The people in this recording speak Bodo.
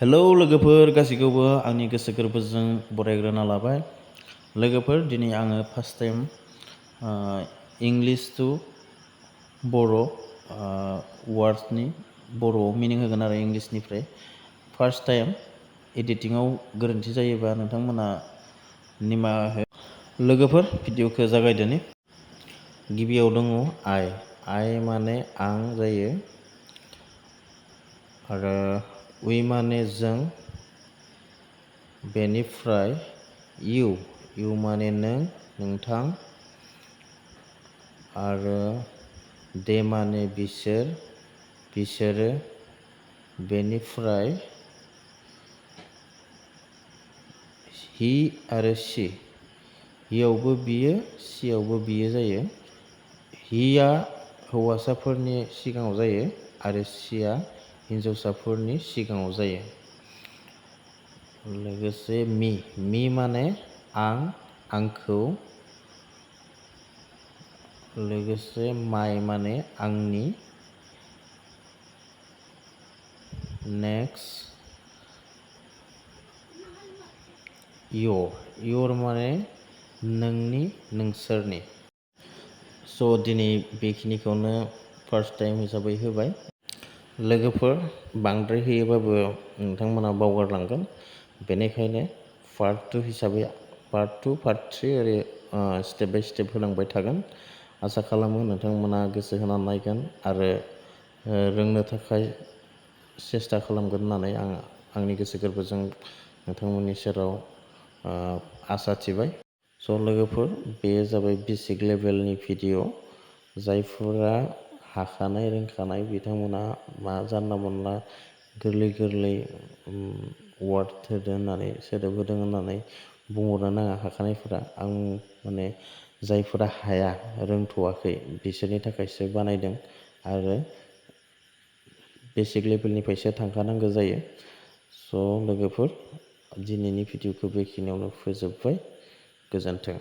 हेलौ लोगोफोर गासैखौबो आंनि गोसो गोरबोजों बरायग्रोना लाबाय। लोगोफोर दिनै आङो फार्स्ट टाइम इंलिश टु बर' वार्डसनि बर'आव मिनिं होगोन आरो इंलिशनिफ्राय फार्स्ट टाइम एडिटिंआव गोरोन्थि जायोबा नोंथांमोना निमाहा हो। लोगोफोर भिडिअखौ जागायदोनि। गिबियाव दङ आइ माने आं जायो आरो वी माने जों, बेनिफ्राय इउ माने नों, नोंथां आरो दे माने बिसोर, बिसोरो, बेनिफ्राय हि आरो सी, हियावबो बियो, सियावबो बियो जायो। हिया हौवासाफोरनि सिगाङाव जायो आरो सिया हिन्जावसाफोरनि सिगाङाव जायो। लोगोसे मी माने आं, आंखौ, लोगोसे माय माने आंनि, नेक्स्ट योर माने नोंनि, नोंसोरनि। दिनै बेखिनिखौनो फार्स्ट टाइम हिसाबै होबाय। लोगोफोर बांद्राय होयोबाबो नोंथांमोना बावगारलांगोन, बेनिखायनो पार्ट 2 हिसाबै पार्ट 2 पार्ट 3 ओरै स्टेप बाय स्टेप होलांबाय थागोन। आसा खालामो नोंथांमोना गोसो होनानै नायगोन आरो रोंनो थाखाय सेस्था खालामगोन होननानै आं आंनि गोसो गोरबोजों नोंथांमोननि सेराव आसा थिबाय। लोगोफोर बेयो जाबाय बेसिक लेभेलनि भिडिअ। जायफोरा हाखानाय रोंखानाय बिथांमोना मा जानला मोनला गोरलै वार्ड होदों होननानै सोदोब होदों होननानै बुंहरनो नाङा हाखानायफोरा। आं माने जायफोरा हाया रोंथ'वाखै बिसोरनि थाखायसो बानायदों आरो बेसिक लेभेलनिफ्रायसो थांखानांगौ जायो। लोगोफोर दिनैनि भिडिअखौ बेखिनियावनो फोजोबबाय। गोजोन्थों।